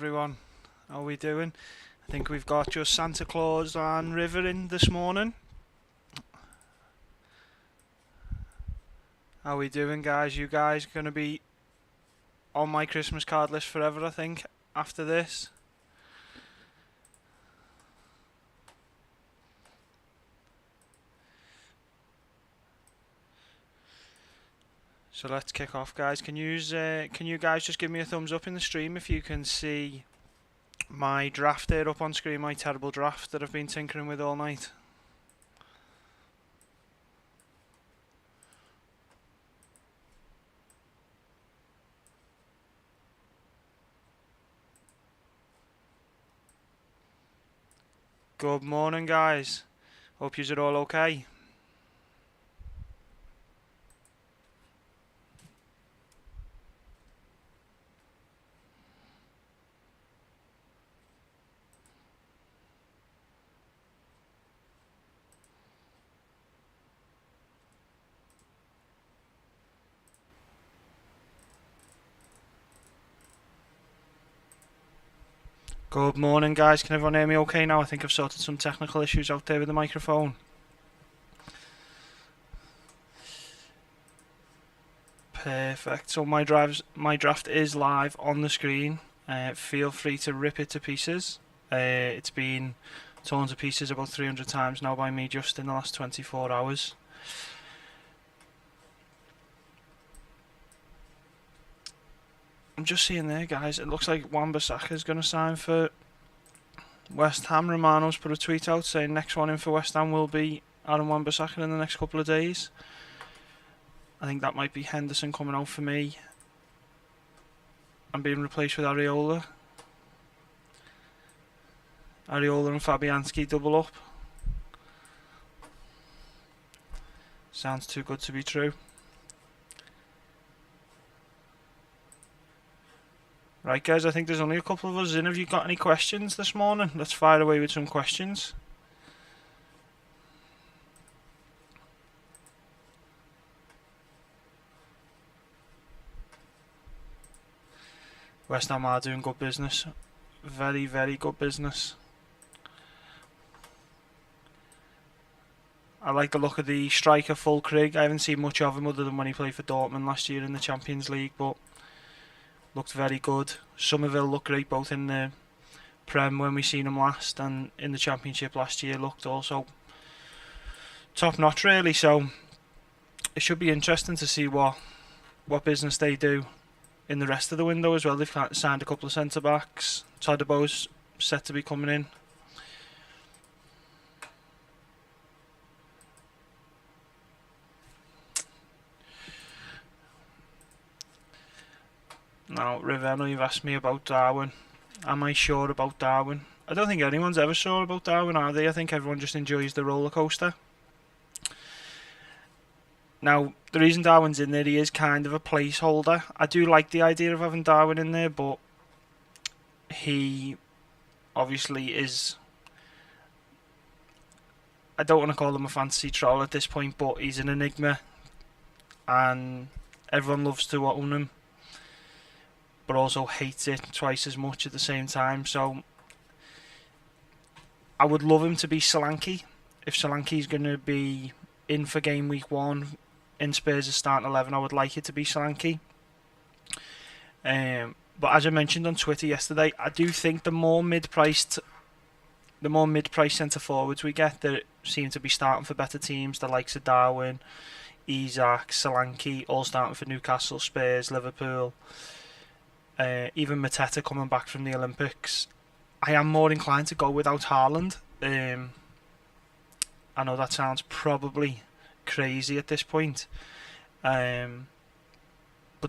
everyone. How are we doing? I think we've got just Santa Claus and River in this morning. How are we doing, guys? You guys going to be on my Christmas card list forever, I think, after this. So let's kick off, guys. Can you guys just give me a thumbs up in the stream if you can see my draft there up on screen, my terrible draft that I've been tinkering with all night? Good morning, guys. Hope yous are all okay. Good morning, guys. Can everyone hear me okay now? I think I've sorted some technical issues out there with the microphone. Perfect. So my draft is live on the screen. Feel free to rip it to pieces. It's been torn to pieces about 300 times now by me just in the last 24 hours. I'm just seeing there, guys, it looks like Wan-Bissaka is going to sign for West Ham. Romano's put a tweet out saying next one in for West Ham will be Aaron Wan-Bissaka in the next couple of days. I think that might be Henderson coming out for me and being replaced with Areola. Areola and Fabianski double up. Sounds too good to be true. Right, guys, I think there's only a couple of us in. Have you got any questions this morning? Let's fire away with some questions. West Ham are doing good business. Very, very good business. I like the look of the striker Fulkrug. I haven't seen much of him other than when he played for Dortmund last year in the Champions League, but looked very good. Somerville looked great both in the Prem when we seen him last and in the Championship last year. Looked also top notch, really. So it should be interesting to see what business they do in the rest of the window as well. They've signed a couple of centre backs. Todibo's set to be coming in. Now, River, I know you've asked me about Darwin. Am I sure about Darwin? I don't think anyone's ever sure about Darwin, are they? I think everyone just enjoys the roller coaster. Now, the reason Darwin's in there, he is kind of a placeholder. I do like the idea of having Darwin in there, but he obviously is... I don't want to call him a fantasy troll at this point, but he's an enigma, and everyone loves to own him, but also hates it twice as much at the same time. So I would love him to be Solanke. If Solanke's going to be in for game week 1 in Spurs' starting 11, I would like it to be Solanke. But as I mentioned on Twitter yesterday, I do think the more mid-priced centre forwards we get that seem to be starting for better teams, the likes of Darwin, Isak, Solanke, all starting for Newcastle, Spurs, Liverpool, even Mateta coming back from the Olympics, I am more inclined to go without Haaland. I know that sounds probably crazy at this point, but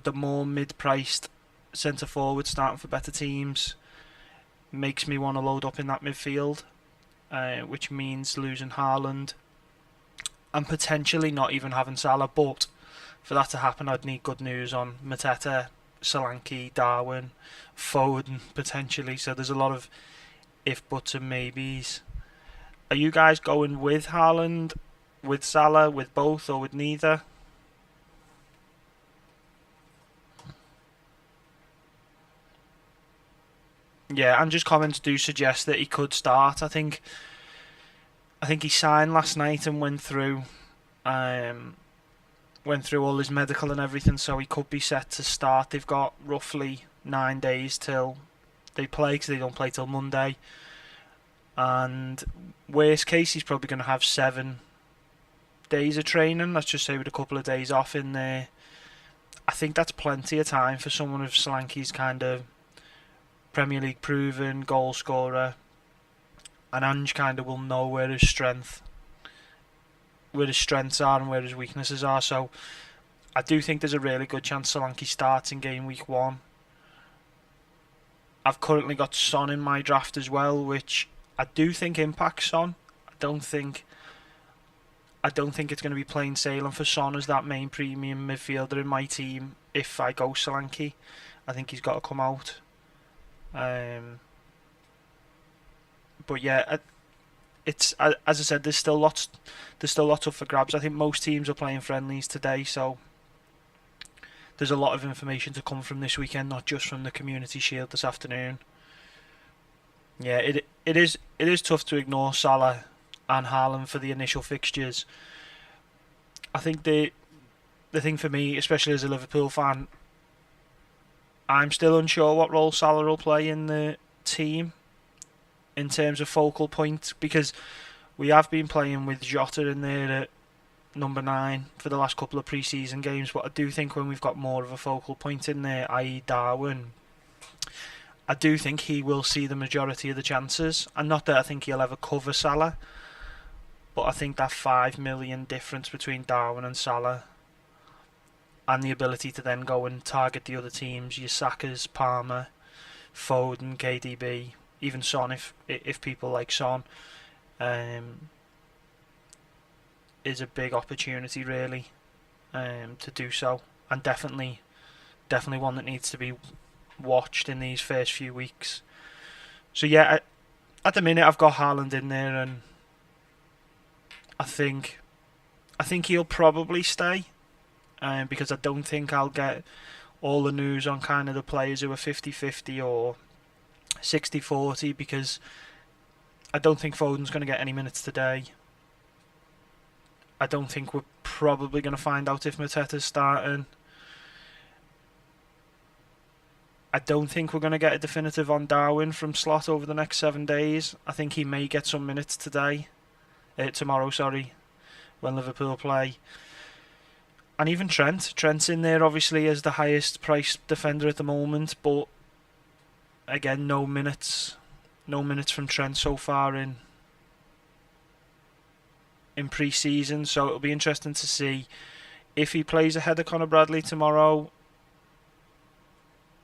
the more mid-priced centre forward starting for better teams makes me want to load up in that midfield, which means losing Haaland and potentially not even having Salah. But for that to happen, I'd need good news on Mateta, Solanke, Darwin, Foden potentially. So there's a lot of if, buts and maybes. Are you guys going with Haaland, with Salah, with both, or with neither? Yeah, and just comments do suggest that he could start. I think he signed last night and um, went through all his medical and everything, so he could be set to start. They've got roughly 9 days till they play, because they don't play till Monday. And worst case, he's probably going to have 7 days of training. Let's just say with a couple of days off in there. I think that's plenty of time for someone of Solanke's kind of Premier League proven goal scorer. And Ange kind of will know where his strengths are and where his weaknesses are. So I do think there's a really good chance Solanke starts in game week 1. I've currently got Son in my draft as well, which I do think impacts Son. I don't think it's going to be plain sailing for Son as that main premium midfielder in my team if I go Solanke. I think he's got to come out. But yeah, it's as I said, there's still lots up for grabs. I think most teams are playing friendlies today, so there's a lot of information to come from this weekend, not just from the Community Shield this afternoon. Yeah, it is tough to ignore Salah and Haaland for the initial fixtures. I think the thing for me, especially as a Liverpool fan, I'm still unsure what role Salah will play in the team in terms of focal point, because we have been playing with Jota in there at number 9 for the last couple of pre-season games, but I do think when we've got more of a focal point in there, i.e. Darwin, I do think he will see the majority of the chances. And not that I think he'll ever cover Salah, but I think that 5 million difference between Darwin and Salah, and the ability to then go and target the other teams, your Sakas, Palmer, Foden, KDB, even Son if people like Son, is a big opportunity really, to do so, and definitely one that needs to be watched in these first few weeks. So yeah, at the minute I've got Haaland in there, and I think he'll probably stay, because I don't think I'll get all the news on kind of the players who are 50-50 or 60-40, because I don't think Foden's going to get any minutes today. I don't think we're probably going to find out if Mateta's starting. I don't think we're going to get a definitive on Darwin from Slot over the next 7 days. I think he may get some minutes tomorrow, when Liverpool play. And even Trent's in there obviously as the highest priced defender at the moment, but again, no minutes from Trent so far in pre-season. So it'll be interesting to see if he plays ahead of Conor Bradley tomorrow,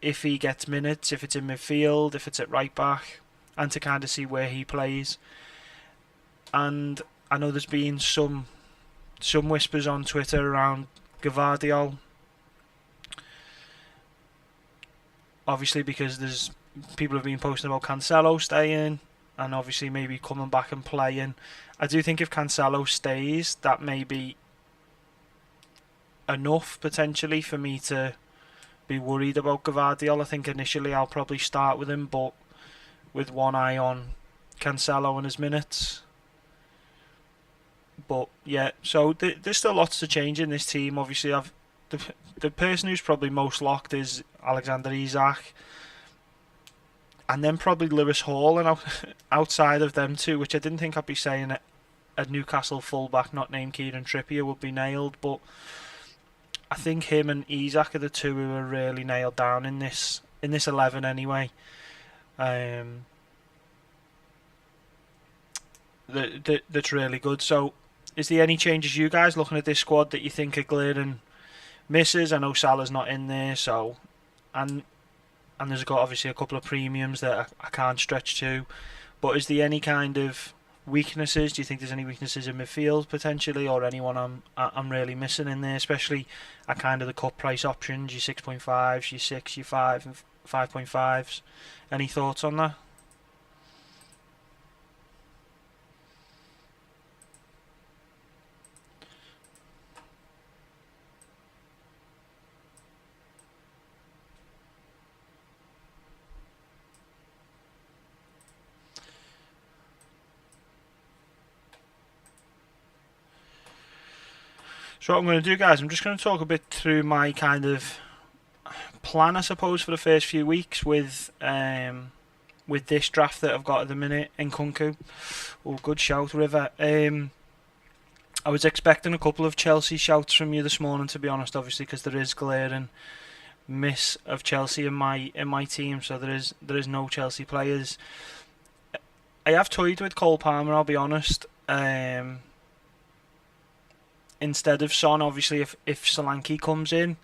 if he gets minutes, if it's in midfield, if it's at right back, and to kind of see where he plays. And I know there's been some whispers on Twitter around Gvardiol, obviously because there's people have been posting about Cancelo staying and obviously maybe coming back and playing. I do think if Cancelo stays, that may be enough potentially for me to be worried about Gvardiol. I think initially I'll probably start with him, but with one eye on Cancelo and his minutes. But yeah, so there's still lots to change in this team. Obviously, the person who's probably most locked is Alexander Isak, and then probably Lewis Hall, and outside of them two, which I didn't think I'd be saying, a Newcastle fullback not named Kieran Trippier would be nailed, but I think him and Isak are the two who are really nailed down in this 11 anyway. That's really good. So, is there any changes you guys looking at this squad that you think are glaring misses? I know Salah's not in there, so and there's got obviously a couple of premiums that I can't stretch to. But is there any kind of weaknesses? Do you think there's any weaknesses in midfield potentially, or anyone I'm really missing in there? Especially at kind of the cut price options, your 6.5s, your 6, your 5, and 5.5s. Any thoughts on that? So what I'm going to do, guys, I'm just going to talk a bit through my kind of plan, I suppose, for the first few weeks with this draft that I've got at the minute. Nkunku, oh, good shout, River. I was expecting a couple of Chelsea shouts from you this morning, to be honest, obviously, because there is glaring miss of Chelsea in my team, so there is no Chelsea players. I have toyed with Cole Palmer, I'll be honest. Instead of Son, obviously, if Solanke comes in,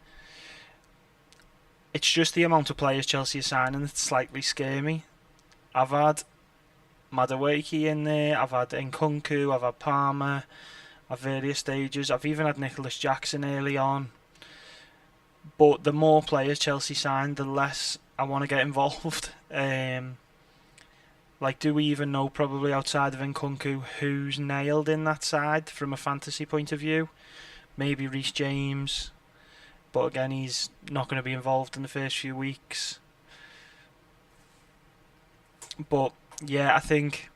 it's just the amount of players Chelsea are signing that slightly scare me. I've had Madueke in there, I've had Nkunku, I've had Palmer at various stages. I've even had Nicholas Jackson early on. But the more players Chelsea sign, the less I want to get involved. Like, do we even know, probably outside of Nkunku, who's nailed in that side from a fantasy point of view? Maybe Reece James, but again, he's not going to be involved in the first few weeks. But yeah, I think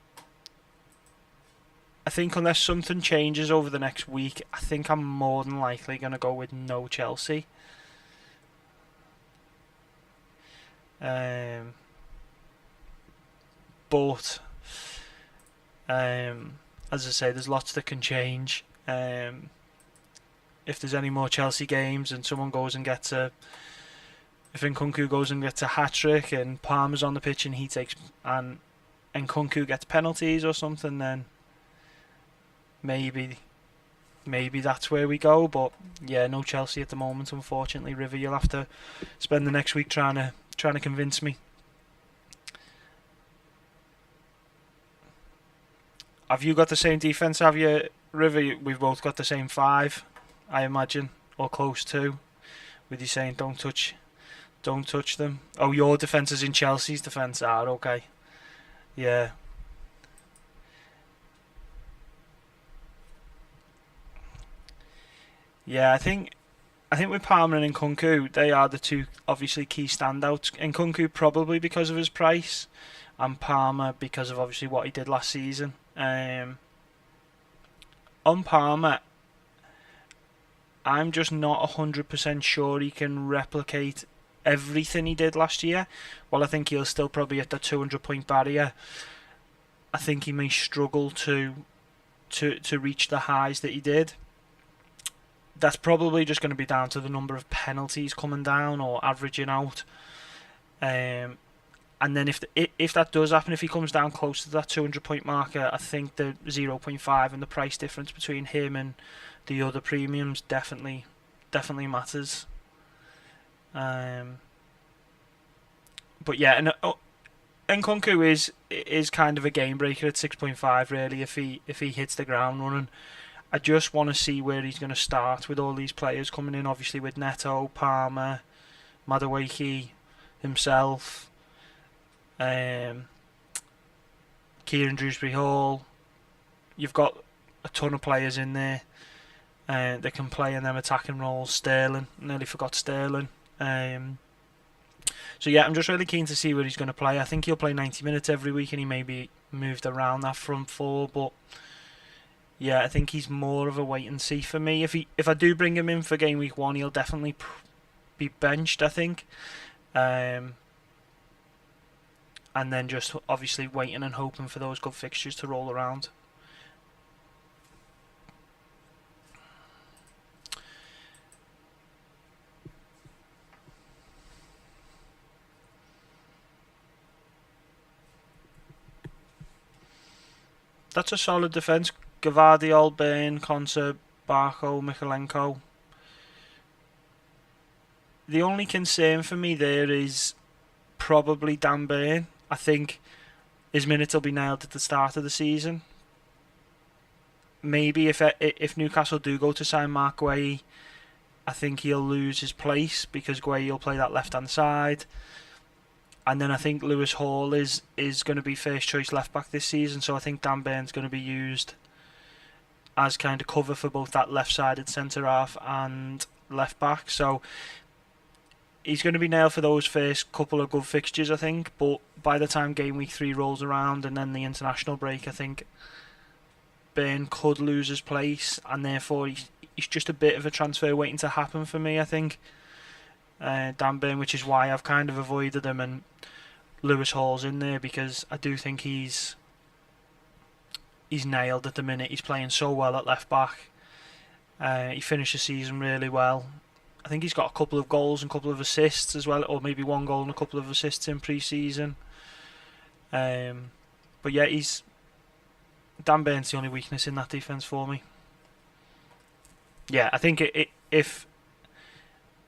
unless something changes over the next week, I think I'm more than likely going to go with no Chelsea. But as I say, there's lots that can change. If there's any more Chelsea games and someone goes and gets if Nkunku goes and gets a hat-trick and Palmer's on the pitch and Nkunku gets penalties or something, then maybe that's where we go. But yeah, no Chelsea at the moment, unfortunately. River, you'll have to spend the next week trying to convince me. Have you got the same defence, have you, River? We've both got the same 5, I imagine, or close to, with you saying don't touch them. Oh, your defence is in Chelsea's defence. Okay. Yeah. Yeah, I think with Palmer and Nkunku, they are the two obviously key standouts. Nkunku probably because of his price, and Palmer because of obviously what he did last season. On Palmer, I'm just not 100% sure he can replicate everything he did last year. While I think he'll still probably hit the 200-point barrier, I think he may struggle to reach the highs that he did. That's probably just going to be down to the number of penalties coming down or averaging out. And then if that does happen, if he comes down close to that 200-point marker, I think the 0.5 and the price difference between him and the other premiums definitely matters. But yeah, and Nkunku is kind of a game breaker at 6.5 really if he hits the ground running. I just want to see where he's going to start with all these players coming in, obviously with Neto, Palmer, Madueke, himself, Kieran Dewsbury-Hall. You've got a ton of players in there that can play in them attacking roles. Sterling, nearly forgot Sterling. So yeah, I'm just really keen to see where he's going to play. I think he'll play 90 minutes every week and he may be moved around that front four, but yeah, I think he's more of a wait and see for me. If I do bring him in for game week 1, he'll definitely be benched, I think. And then just obviously waiting and hoping for those good fixtures to roll around. That's a solid defence. Gvardiol, Bain, Konsa, Barco, Mikalenko. The only concern for me there is probably Dan Bain. I think his minutes will be nailed at the start of the season. Maybe if Newcastle do go to sign Mark Guehi, I think he'll lose his place because Guehi will play that left hand side. And then I think Lewis Hall is going to be first choice left back this season, so I think Dan Bain's going to be used as kind of cover for both that left sided centre half and left back. So he's going to be nailed for those first couple of good fixtures, I think. But by the time game week 3 rolls around and then the international break, I think Bain could lose his place, and therefore he's just a bit of a transfer waiting to happen for me, I think. Dan Burn, which is why I've kind of avoided him, and Lewis Hall's in there because I do think he's nailed at the minute. He's playing so well at left back. He finished the season really well. I think he's got a couple of goals and a couple of assists as well, or maybe one goal and a couple of assists in pre-season. But yeah, Dan Burn's the only weakness in that defence for me. Yeah, I think if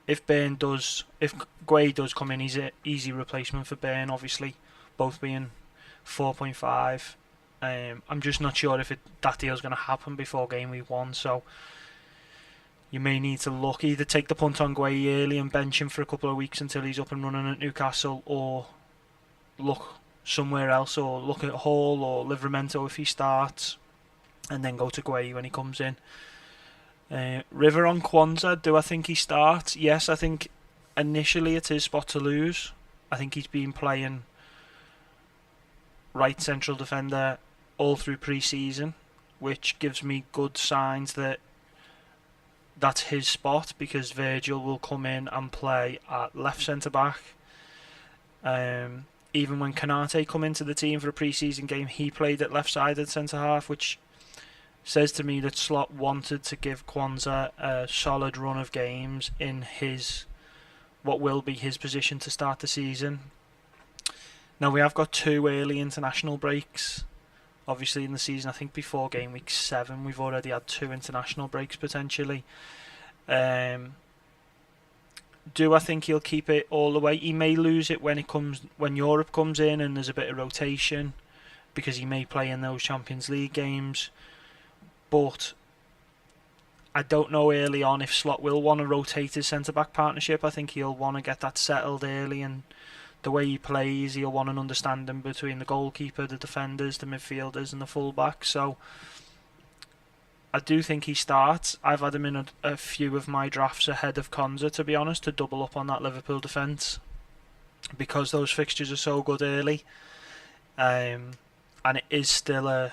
Guay does come in, he's an easy replacement for Burn. Obviously, both being 4.5. I'm just not sure if that deal's going to happen before game week 1. So you may need to either take the punt on Guay early and bench him for a couple of weeks until he's up and running at Newcastle, or look somewhere else, or look at Hall or Livramento if he starts, and then go to Guay when he comes in. River on Kwanzaa, do I think he starts? Yes, I think initially it's his spot to lose. I think he's been playing right central defender all through pre-season, which gives me good signs that that's his spot, because Virgil will come in and play at left centre back. Even when Kanate come into the team for a pre-season game, he played at left-sided centre half, which says to me that Slot wanted to give Kwanzaa a solid run of games in what will be his position to start the season. Now, we have got 2 early international breaks, obviously, in the season. I think before game week 7 we've already had 2 international breaks potentially. Do I think he'll keep it all the way? He may lose it when Europe comes in and there's a bit of rotation, because he may play in those Champions League games. But I don't know early on if Slot will want to rotate his centre-back partnership. I think he'll want to get that settled early, and the way he plays, he'll want an understanding between the goalkeeper, the defenders, the midfielders and the full-backs. So I do think he starts. I've had him in a few of my drafts ahead of Konza, to be honest, to double up on that Liverpool defence, because those fixtures are so good early. And it is still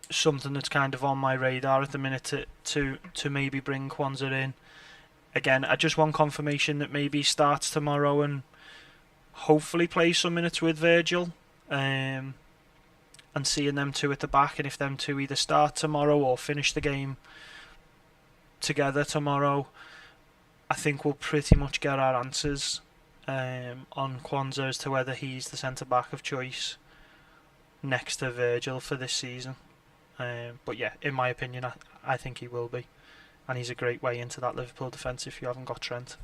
something that's kind of on my radar at the minute to maybe bring Kwanzaa in. Again, I just want confirmation that maybe he starts tomorrow and hopefully plays some minutes with Virgil, and seeing them 2 at the back, and if them 2 either start tomorrow or finish the game together tomorrow, I think we'll pretty much get our answers on Kwanzaa as to whether he's the centre back of choice next to Virgil for this season. But yeah, in my opinion, I think he will be, and he's a great way into that Liverpool defence if you haven't got Trent.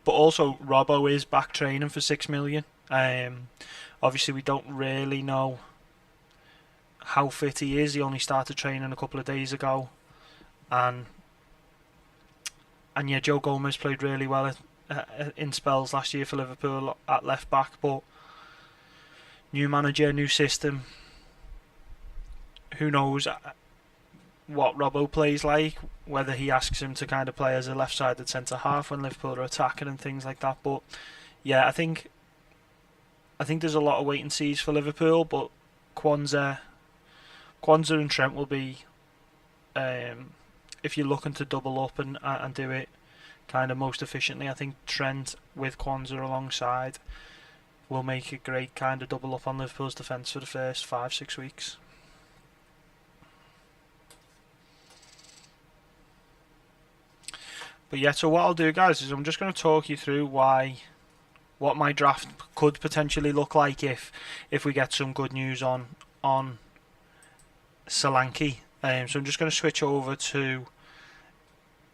But also, Robbo is back training for 6 million. Obviously, we don't really know how fit he is. He only started training a couple of days ago, and yeah, Joe Gomez played really well in spells last year for Liverpool at left back. But new manager, new system. Who knows what Robbo plays like, whether he asks him to kind of play as a left-sided centre-half when Liverpool are attacking and things like that. But yeah, I think there's a lot of wait and sees for Liverpool, but Kwanzaa and Trent will be, if you're looking to double up and do it kind of most efficiently, I think Trent with Kwanzaa alongside will make a great kind of double up on Liverpool's defence for the first 5-6 weeks. But yeah, so what I'll do, guys, is I'm just going to talk you through what my draft could potentially look like if we get some good news on Solanke. So I'm just going to switch over to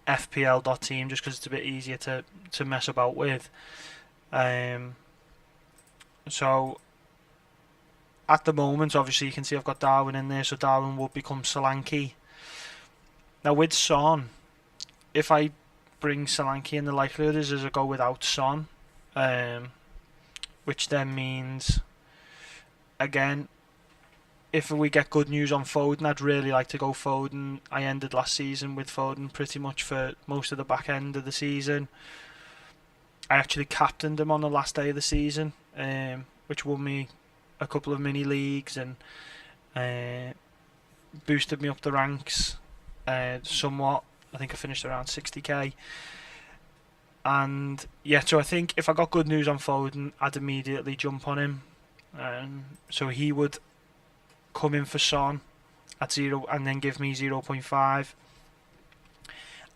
FPL.team just because it's a bit easier to mess about with. So at the moment, obviously you can see I've got Darwin in there, so Darwin will become Solanke. Now with Son, if I bring Solanke in, the likelihood is I go without Son, which then means, again, if we get good news on Foden, I'd really like to go Foden. I ended last season with Foden pretty much for most of the back end of the season. I actually captained him on the last day of the season, which won me a couple of mini leagues and boosted me up the ranks somewhat. I think I finished around 60k. And yeah, so I think if I got good news on Foden, I'd immediately jump on him. So he would come in for Son at 0 and then give me 0.5.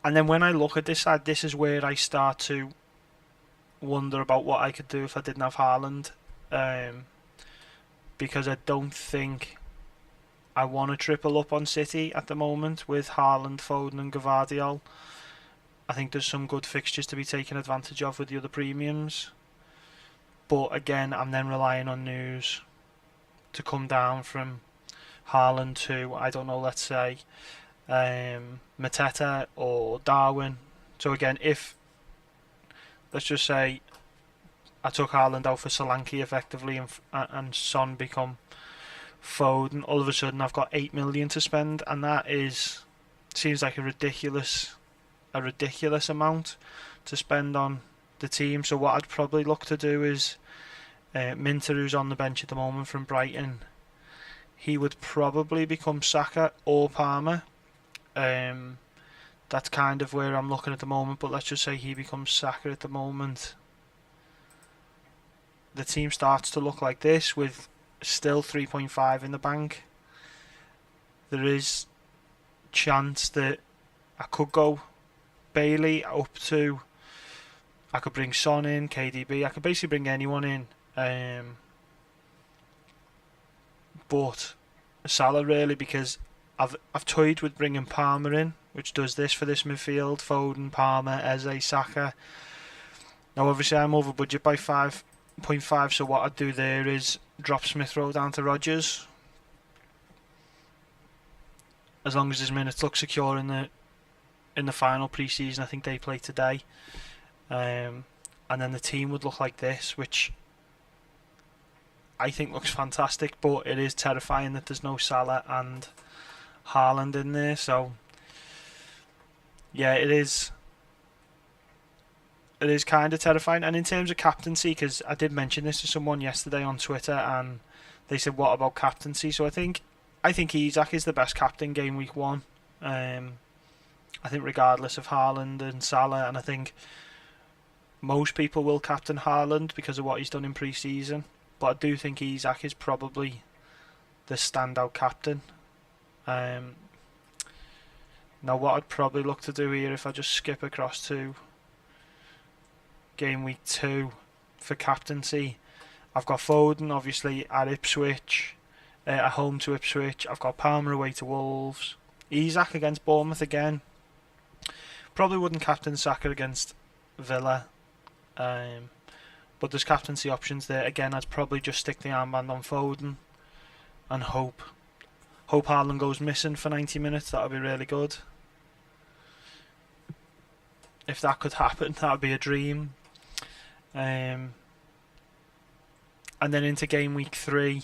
And then when I look at this side, this is where I start to wonder about what I could do if I didn't have Haaland. Because I don't think I want to triple up on City at the moment with Haaland, Foden and Gvardiol. I think there's some good fixtures to be taken advantage of with the other premiums. But again, I'm then relying on news to come down from Haaland to, I don't know, let's say Mateta or Darwin. So again, if, let's just say, I took Haaland out for Solanke effectively and Son become Foden, all of a sudden I've got 8 million to spend, and that seems like a ridiculous amount to spend on the team. So what I'd probably look to do is Minter, who's on the bench at the moment from Brighton, he would probably become Saka or Palmer. That's kind of where I'm looking at the moment, but let's just say he becomes Saka at the moment. The team starts to look like this with still 3.5 in the bank. There is chance that I could go Bailey up to, I could bring Son in, KDB, I could basically bring anyone in, but Salah really, because I've toyed with bringing Palmer in, which does this for this midfield: Foden, Palmer, Eze, Saka. Now obviously I'm over budget by 5.5, so what I'd do there is drop Smith Rowe down to Rodgers, as long as his minutes look secure in the final pre-season. I think they play today, and then the team would look like this, which I think looks fantastic, but it is terrifying that there's no Salah and Haaland in there. So yeah, it is kind of terrifying. And in terms of captaincy, because I did mention this to someone yesterday on Twitter, and they said, what about captaincy? So I think Isak is the best captain game week 1. I think regardless of Haaland and Salah, and I think most people will captain Haaland because of what he's done in pre-season, but I do think Isak is probably the standout captain. Now what I'd probably look to do here, if I just skip across to game week 2 for captaincy, I've got Foden obviously at Ipswich, at home to Ipswich. I've got Palmer away to Wolves, Isak against Bournemouth again. Probably wouldn't captain Saka against Villa, but there's captaincy options there. Again, I'd probably just stick the armband on Foden and hope Haaland goes missing for 90 minutes. That would be really good. If that could happen, that would be a dream. And then into game week 3,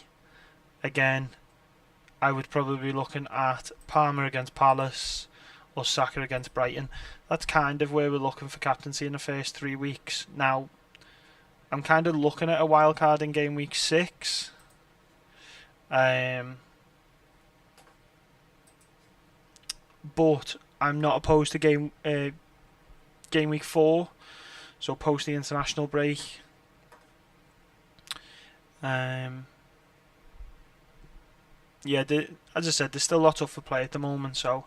again, I would probably be looking at Palmer against Palace or Saka against Brighton. That's kind of where we're looking for captaincy in the first 3 weeks. Now, I'm kind of looking at a wild card in game week 6. But I'm not opposed to game week 4, so post the international break. Yeah, as I said, there's still lots up for play at the moment, so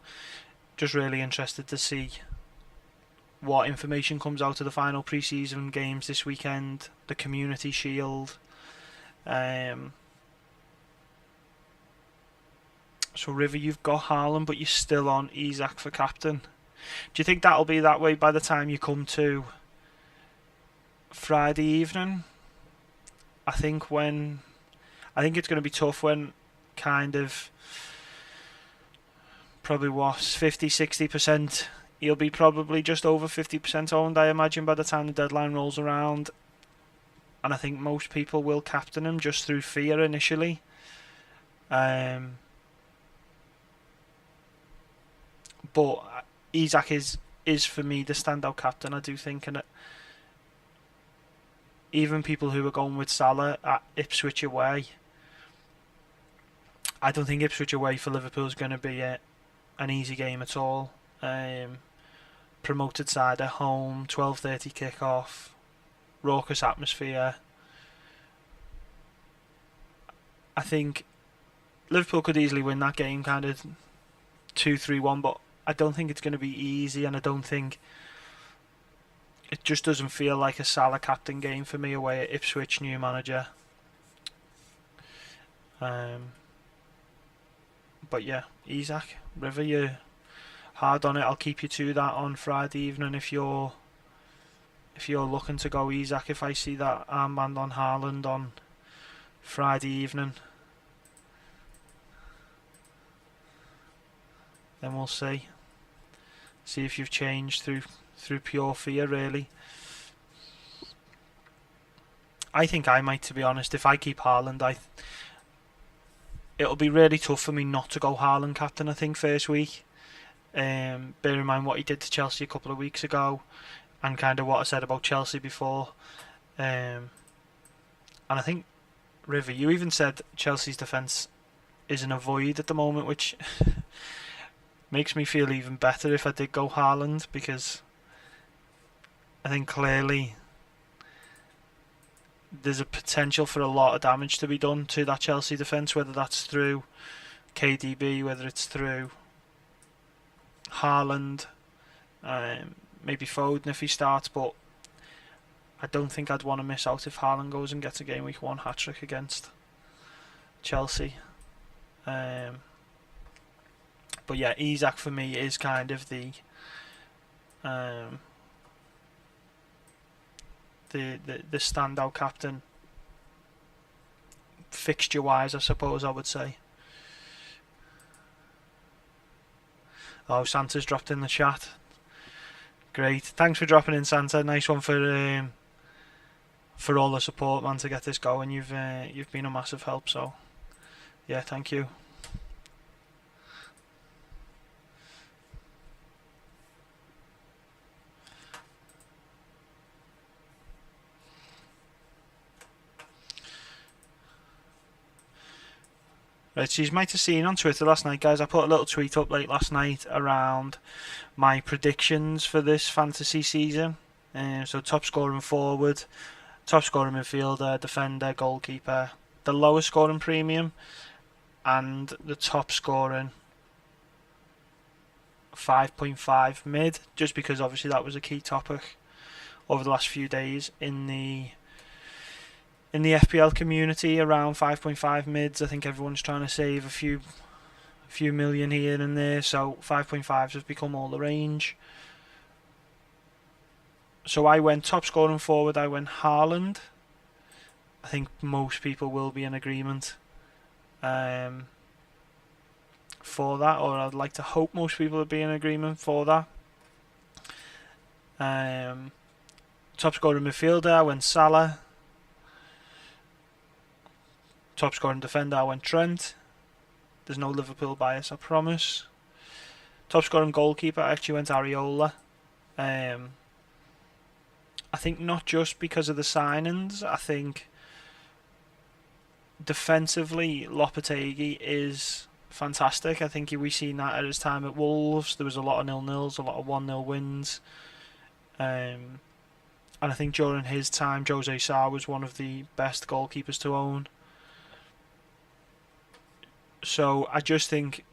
just really interested to see what information comes out of the final pre-season games this weekend, the Community Shield. So River, you've got Haaland, but you're still on Isak for captain. Do you think that'll be that way by the time you come to Friday evening? I think it's going to be tough when kind of probably was 50-60%. He'll be probably just over 50% owned, I imagine, by the time the deadline rolls around. And I think most people will captain him just through fear initially. But Isak is for me the standout captain, I do think, and even people who are going with Salah at Ipswich away, I don't think Ipswich away for Liverpool is going to be an easy game at all. Promoted side at home, 12:30 kick-off, raucous atmosphere. I think Liverpool could easily win that game, kind of 2-3-1, but I don't think it's going to be easy, and I don't think it just doesn't feel like a Salah captain game for me away at Ipswich, new manager. But yeah, Isak, River, you're hard on it. I'll keep you to that on Friday evening if you're looking to go Isak. If I see that armband on Haaland on Friday evening, then we'll see if you've changed through pure fear, really. I think I might, to be honest. If I keep Haaland, it'll be really tough for me not to go Haaland captain, I think, first week. Bear in mind what he did to Chelsea a couple of weeks ago, and kind of what I said about Chelsea before. And I think, River, you even said Chelsea's defence is in a void at the moment, which makes me feel even better if I did go Haaland, because I think clearly there's a potential for a lot of damage to be done to that Chelsea defence, whether that's through KDB, whether it's through Haaland, maybe Foden if he starts, but I don't think I'd want to miss out if Haaland goes and gets a game week 1 hat-trick against Chelsea. But yeah, Isak for me is kind of the standout captain, fixture wise, I suppose I would say. Oh, Santa's dropped in the chat. Great, thanks for dropping in, Santa. Nice one for all the support, man, to get this going. You've been a massive help, so yeah, thank you. Right, so you might have seen on Twitter last night, guys, I put a little tweet up late last night around my predictions for this fantasy season. So top scoring forward, top scoring midfielder, defender, goalkeeper, the lowest scoring premium, and the top scoring 5.5 mid, just because obviously that was a key topic over the last few days in the FPL community around 5.5 mids. I think everyone's trying to save a few million here and there, so 5.5s have become all the range. So I went top scoring forward, I went Haaland. I think most people will be in agreement for that, or I'd like to hope most people would be in agreement for that. Top scoring midfielder, I went Salah. Top scoring defender, I went Trent. There's no Liverpool bias, I promise. Top scoring goalkeeper, I actually went Areola. I think not just because of the signings. I think defensively, Lopetegui is fantastic. I think we've seen that at his time at Wolves. There was a lot of 0-0s, a lot of 1-0 wins. And I think during his time, Jose Sa was one of the best goalkeepers to own. So I just think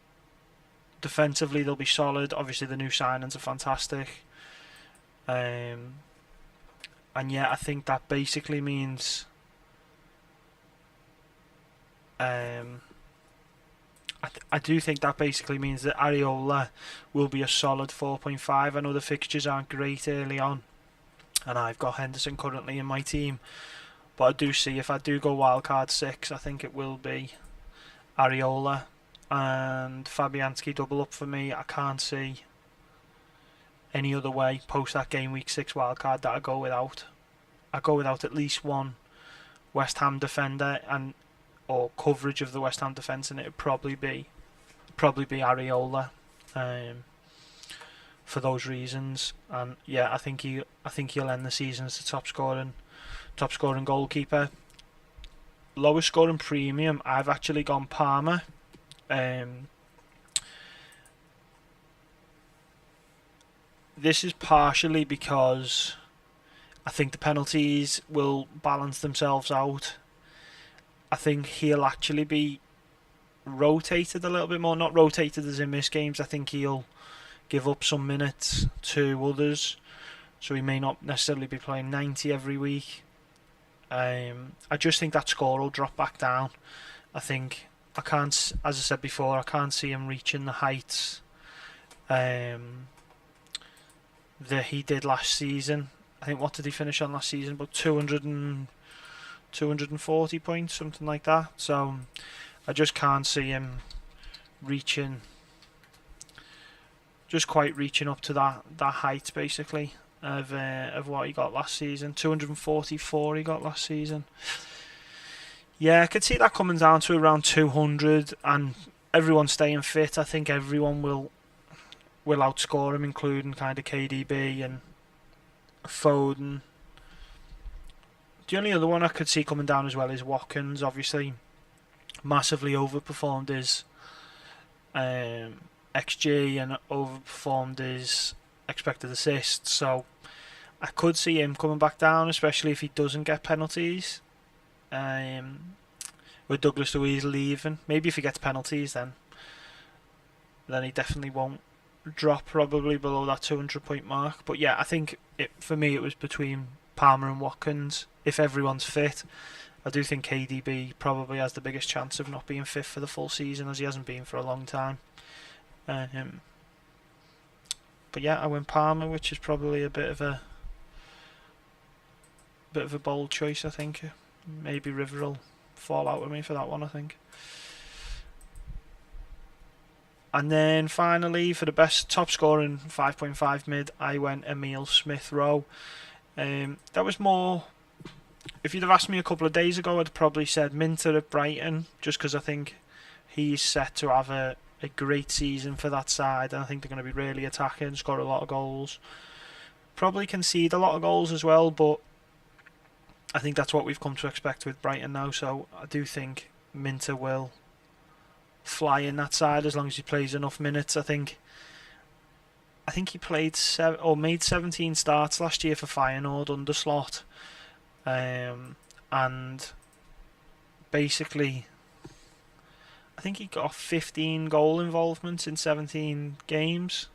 defensively they'll be solid. Obviously the new signings are fantastic. And yeah, I think that basically means I do think that basically means that Areola will be a solid 4.5. I know the fixtures aren't great early on, and I've got Henderson currently in my team, but I do see if I do go wildcard 6, I think it will be Areola and Fabianski double up for me. I can't see any other way post that game week 6 wildcard that I go without. I go without at least one West Ham defender or coverage of the West Ham defence, and it would probably be Areola for those reasons. And yeah, I think he'll end the season as the top scoring goalkeeper. Lowest scoring premium, I've actually gone Palmer. this is partially because I think the penalties will balance themselves out. I think he'll actually be rotated a little bit more. Not rotated as in miss games. I think he'll give up some minutes to others, so he may not necessarily be playing 90 every week. I just think that score will drop back down. I think I can't, as I said before, I can't see him reaching the heights that he did last season. I think, what did he finish on last season? About 240 points, something like that. So I just can't see him reaching, just quite reaching up to that height, basically, of what he got last season. 244 he got last season. Yeah, I could see that coming down to around 200, and everyone staying fit. I think everyone will outscore him, including kind of KDB and Foden. The only other one I could see coming down as well is Watkins. Obviously, massively overperformed his XG and overperformed his expected assists. So I could see him coming back down, especially if he doesn't get penalties. With Douglas Luiz leaving, maybe if he gets penalties, then he definitely won't drop probably below that 200 point mark. But yeah, I think for me it was between Palmer and Watkins. If everyone's fit, I do think KDB probably has the biggest chance of not being fit for the full season, as he hasn't been for a long time. But yeah, I went Palmer, which is probably a bit of a bold choice. I think maybe River will fall out with me for that one, I think. And then finally, for the best top scoring 5.5 mid, I went Emile Smith-Rowe. That was more, if you'd have asked me a couple of days ago, I'd probably said Minter at Brighton, just because I think he's set to have a great season for that side, and I think they're going to be really attacking, score a lot of goals. Probably concede a lot of goals as well, but I think that's what we've come to expect with Brighton now, so I do think Minter will fly in that side as long as he plays enough minutes. I think he played made 17 starts last year for Feyenoord under Slot, and basically I think he got 15 goal involvements in 17 games.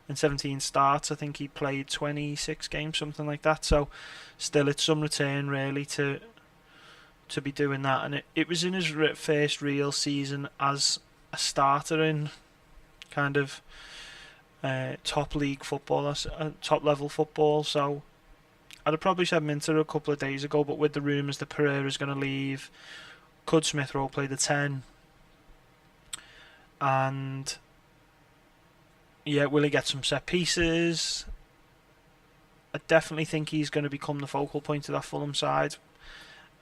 In 17 starts, I think he played 26 games, something like that. So still, it's some return really to be doing that, and it was in his first real season as a starter in kind of top league football, top level football. So I'd have probably said Minter a couple of days ago, but with the rumours that Pereira's going to leave, could Smith-Rowe play the 10? And yeah, will he get some set pieces? I definitely think he's going to become the focal point of that Fulham side.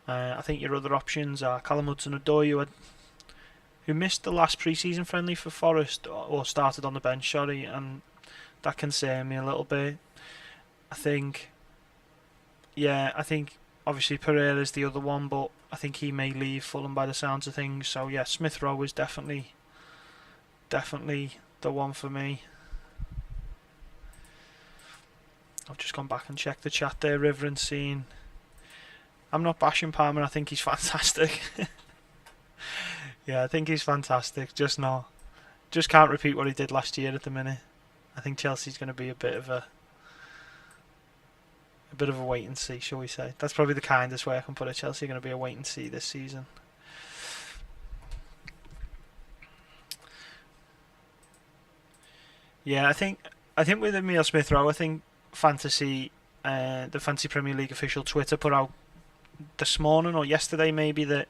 I think your other options are Callum Hudson-Odoi, who missed the last pre-season friendly for Forest, or started on the bench, sorry, and that concerned me a little bit. I think obviously Pereira's the other one, but I think he may leave Fulham by the sounds of things. So yeah, Smith-Rowe is definitely the one for me. I've just gone back and checked the chat there, River, and seen. I'm not bashing Palmer, I think he's fantastic. Yeah, I think he's fantastic. Just can't repeat what he did last year at the minute. I think Chelsea's going to be a bit of a wait and see, shall we say. That's probably the kindest way I can put it. Chelsea are going to be a wait and see this season. Yeah, I think with Emile Smith-Rowe, I think the Fantasy Premier League official Twitter put out this morning or yesterday maybe that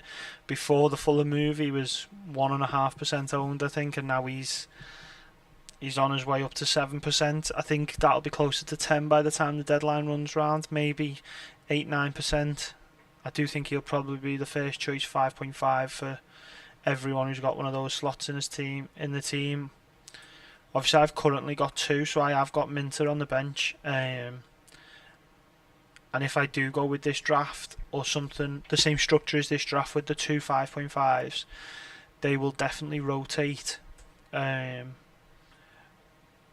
before the Fulham move he was 1.5% owned, I think, and now he's on his way up to 7%. I think that'll be closer to 10 by the time the deadline runs round, maybe 8-9%. I do think he'll probably be the first choice 5.5 for everyone who's got one of those slots in the team. Obviously I've currently got 2, so I have got Minter on the bench. And if I do go with this draft or something, the same structure as this draft with the 2 5.5s, they will definitely rotate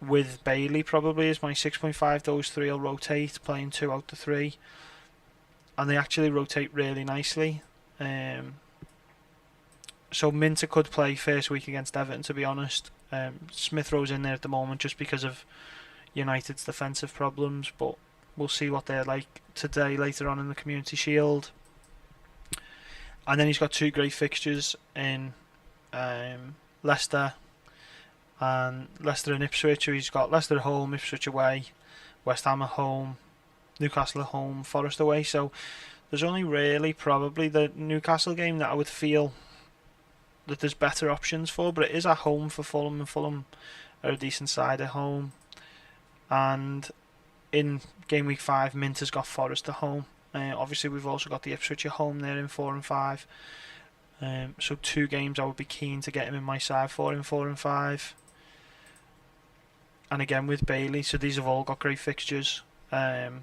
with Bailey probably is my 6.5. Those three will rotate, playing 2 out of 3, and they actually rotate really nicely. So Minter could play first week against Everton, to be honest. Smith Rowe's in there at the moment just because of United's defensive problems, but we'll see what they're like today later on in the Community Shield. And then he's got 2 great fixtures in Leicester and Ipswich. So he's got Leicester at home, Ipswich away, West Ham at home, Newcastle at home, Forest away. So there's only really probably the Newcastle game that I would feel that there's better options for, but it is at home for Fulham, and Fulham are a decent side at home. And in game week 5, Minter's got Forest at home. Obviously we've also got the Ipswich at home there in 4 and 5. So 2 games I would be keen to get him in my side for in 4 and 5. And again with Bailey, so these have all got great fixtures over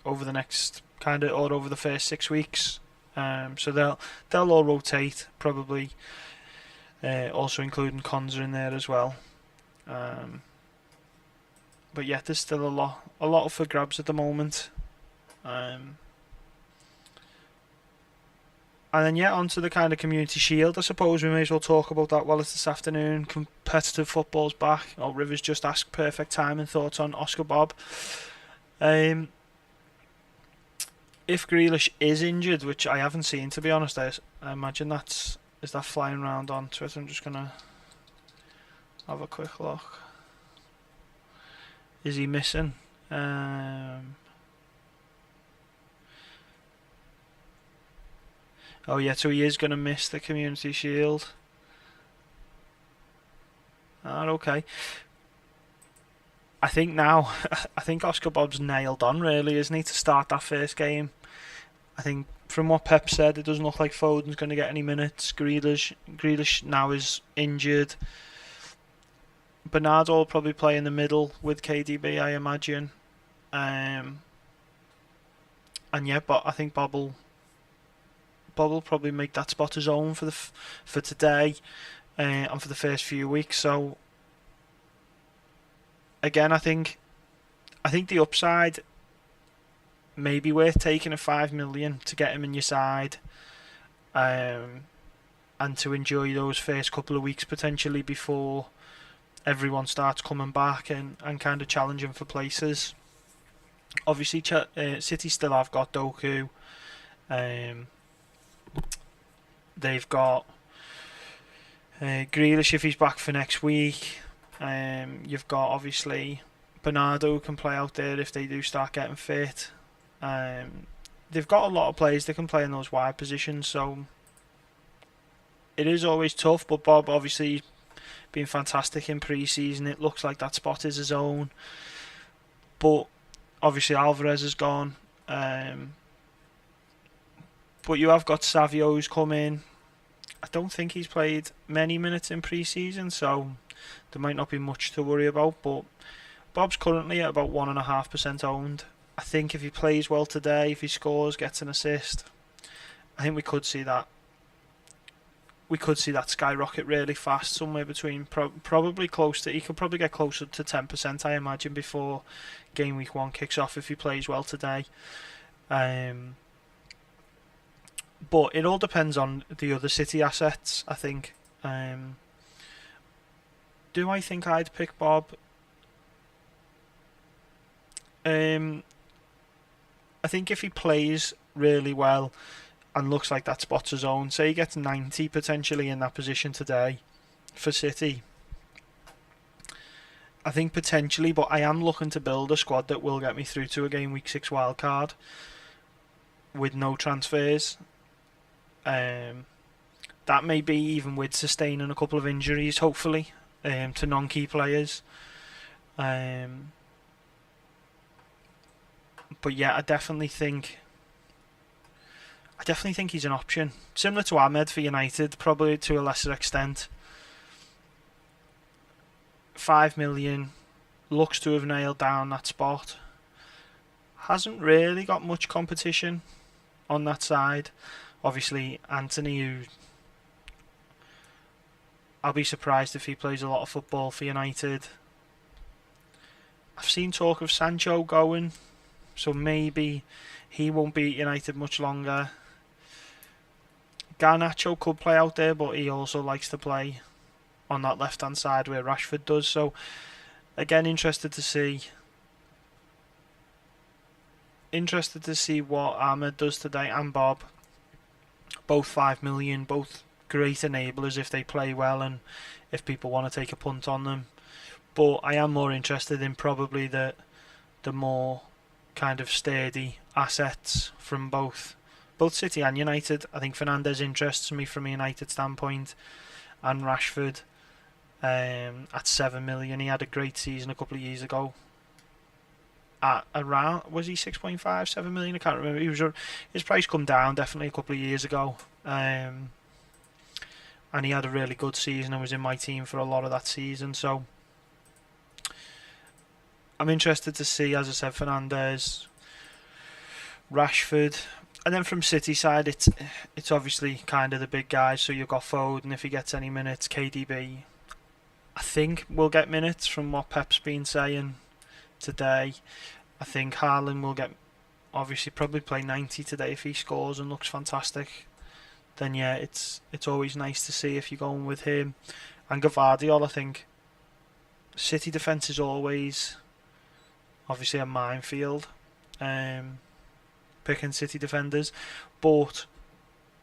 the next or over the first 6 weeks. So they'll all rotate probably, also including Konza in there as well. But yeah, there's still a lot for grabs at the moment. And then onto the kind of Community Shield. I suppose we may as well talk about that while it's this afternoon. Competitive football's back. Rivers just asked perfect time and thoughts on Oscar Bob. If Grealish is injured, which I haven't seen, to be honest, I imagine is that flying around on Twitter. I'm just gonna have a quick look. Is he missing? Oh yeah, so he is gonna miss the Community Shield. Okay. I think Oscar Bob's nailed on, really, isn't he, to start that first game. I think from what Pep said, it doesn't look like Foden's going to get any minutes. Grealish now is injured. Bernardo will probably play in the middle with KDB, I imagine. But I think Bob will probably make that spot his own for today and for the first few weeks. So again, I think the upside may be worth taking a 5 million to get him in your side, and to enjoy those first couple of weeks potentially before everyone starts coming back and kind of challenging for places. Obviously, City still have got Doku. They've got Grealish if he's back for next week. You've got obviously Bernardo who can play out there if they do start getting fit. They've got a lot of players that can play in those wide positions, so it is always tough. But Bob obviously been fantastic in pre-season. It looks like that spot is his own. But obviously Alvarez is gone. But you have got Savio who's come in. I don't think he's played many minutes in pre-season, so there might not be much to worry about. But Bob's currently at about 1.5% owned. I think if he plays well today, if he scores, gets an assist, I think we could see that. We could see that skyrocket really fast, somewhere between probably close to. He could probably get closer to 10%, I imagine, before game week 1 kicks off if he plays well today. But it all depends on the other City assets, I think. Do I think I'd pick Bob? I think if he plays really well and looks like that spot's his own, say he gets 90 potentially in that position today for City, I think potentially, but I am looking to build a squad that will get me through to a game week 6 wildcard with no transfers. That may be even with sustaining a couple of injuries, hopefully, to non-key players. But yeah, I definitely think he's an option. Similar to Ahmed for United, probably to a lesser extent. 5 million, looks to have nailed down that spot. Hasn't really got much competition on that side. Obviously, Anthony, who I'll be surprised if he plays a lot of football for United. I've seen talk of Sancho going, so maybe he won't be at United much longer. Garnacho could play out there, but he also likes to play on that left hand side where Rashford does. So again, interested to see what Ahmed does today, and Bob. Both 5 million, both great enablers if they play well and if people want to take a punt on them. But I am more interested in probably the more kind of sturdy assets from both City and United. I think Fernandes interests me from a United standpoint, and Rashford at 7 million. He had a great season a couple of years ago. At around, was he 6.5, 7 million? I can't remember. His price come down definitely a couple of years ago, and he had a really good season and was in my team for a lot of that season. So I'm interested to see, as I said, Fernandes, Rashford, and then from City side, it's obviously kind of the big guys. So you've got Foden if he gets any minutes. KDB, I think will get minutes from what Pep's been saying today. I think Haaland will get, obviously probably play 90 today if he scores and looks fantastic. Then yeah, it's always nice to see if you're going with him. And Gvardiol, I think City defence is always obviously a minefield, picking City defenders, but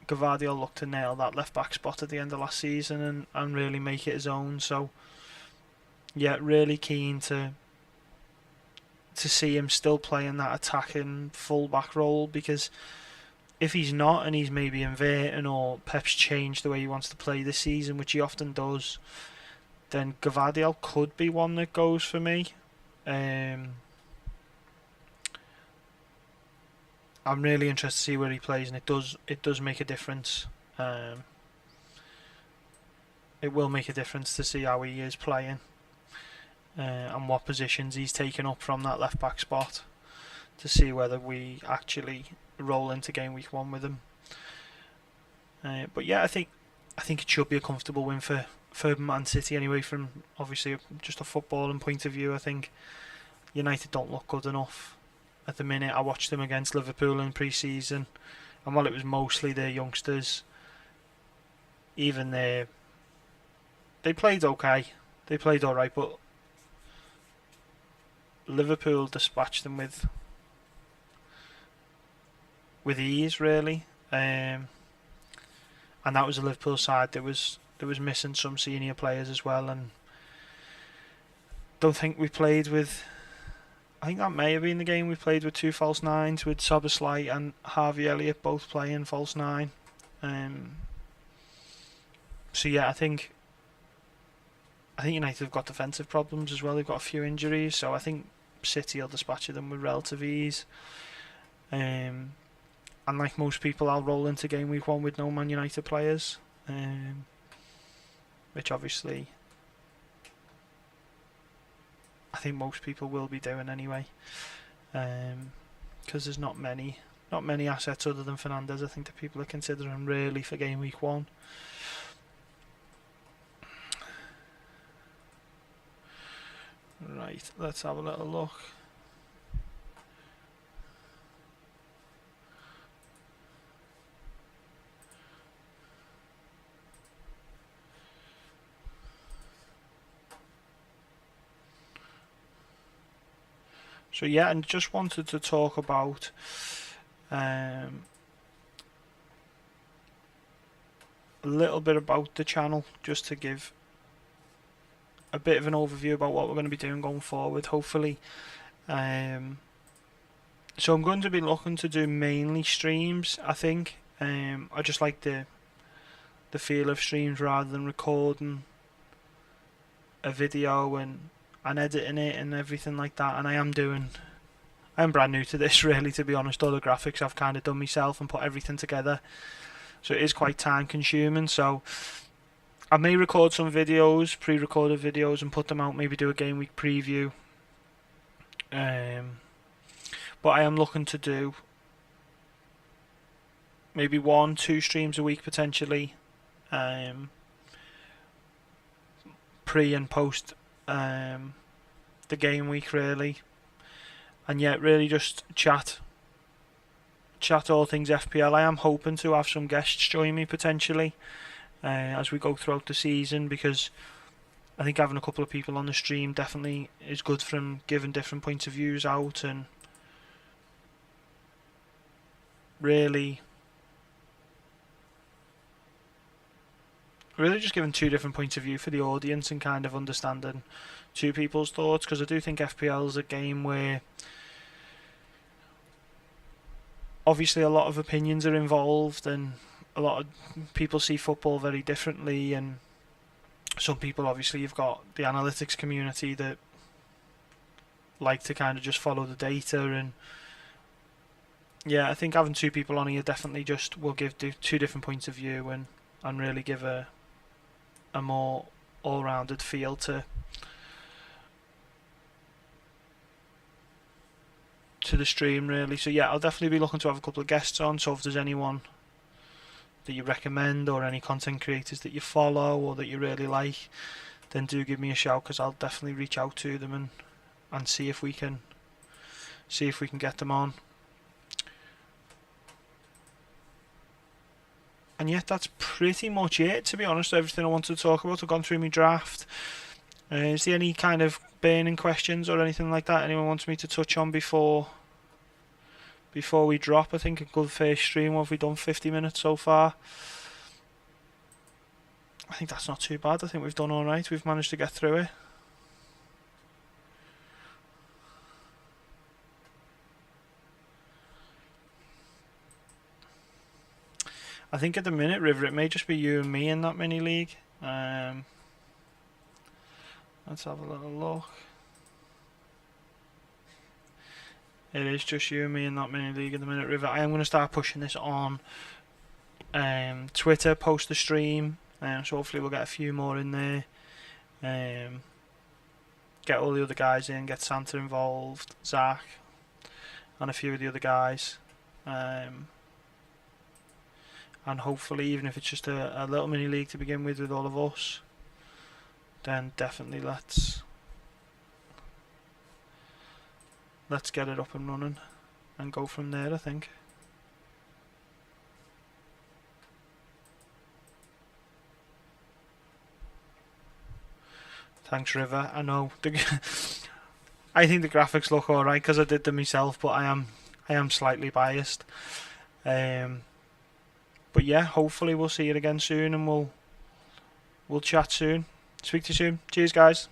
Gvardiol looked to nail that left back spot at the end of last season and really make it his own. So yeah, really keen to see him still playing that attacking full back role, because if he's not and he's maybe inverting or Pep's changed the way he wants to play this season, which he often does, then Gvardiol could be one that goes for me. I'm really interested to see where he plays, and it does make a difference. It will make a difference to see how he is playing and what positions he's taken up from that left back spot, to see whether we actually roll into game week 1 with him. But yeah, I think it should be a comfortable win for Man City anyway. From obviously just a footballing point of view, I think United don't look good enough at the minute. I watched them against Liverpool in pre-season, and while it was mostly their youngsters, even they played okay. They played all right, but Liverpool dispatched them with ease, really. And that was a Liverpool side that was missing some senior players as well, and don't think we played with, I think that may have been the game we played with 2 false nines, with Szoboszlai and Harvey Elliott both playing false 9. So yeah, I think United have got defensive problems as well. They've got a few injuries, so I think City will dispatch them with relative ease. And like most people, I'll roll into game week 1 with no Man United players, which obviously I think most people will be doing anyway, because there's not many assets other than Fernandes, I think, that people are considering really for game week 1. Right, let's have a little look. So yeah, and just wanted to talk about a little bit about the channel, just to give a bit of an overview about what we're going to be doing going forward, hopefully. So I'm going to be looking to do mainly streams, I think. I just like the feel of streams rather than recording a video and editing it and everything like that. And I'm brand new to this, really, to be honest. All the graphics I've kind of done myself and put everything together, so it is quite time consuming. So I may record some videos, pre-recorded videos, and put them out, maybe do a game week preview. But I am looking to do maybe 1-2 streams a week potentially, pre and post the game week really, and yet really just chat all things FPL. I am hoping to have some guests join me potentially as we go throughout the season, because I think having a couple of people on the stream definitely is good from giving different points of views out, and really just giving two different points of view for the audience and kind of understanding two people's thoughts, because I do think FPL is a game where obviously a lot of opinions are involved and a lot of people see football very differently, and some people, obviously you've got the analytics community that like to kind of just follow the data, and yeah, I think having two people on here definitely just will give two different points of view and really give a more all-rounded feel to the stream really. So yeah, I'll definitely be looking to have a couple of guests on, so if there's anyone that you recommend or any content creators that you follow or that you really like, then do give me a shout, because I'll definitely reach out to them and see if we can get them on. And yeah, that's pretty much it, to be honest. Everything I wanted to talk about, I've gone through my draft. Is there any kind of burning questions or anything like that anyone wants me to touch on before we drop? I think a good first stream. What have we done? 50 minutes so far. I think that's not too bad. I think we've done alright. We've managed to get through it. I think at the minute, River, it may just be you and me in that mini league. Let's have a little look. It is just you and me in that mini league at the minute, River. I am going to start pushing this on Twitter, post the stream, so hopefully we'll get a few more in there. Get all the other guys in, get Santa involved, Zach, and a few of the other guys. And hopefully, even if it's just a little mini league to begin with all of us, then definitely let's get it up and running and go from there, I think. Thanks, River. I know I think the graphics look alright because I did them myself, but I am slightly biased. But yeah, hopefully we'll see you again soon, and we'll chat soon. Speak to you soon. Cheers, guys.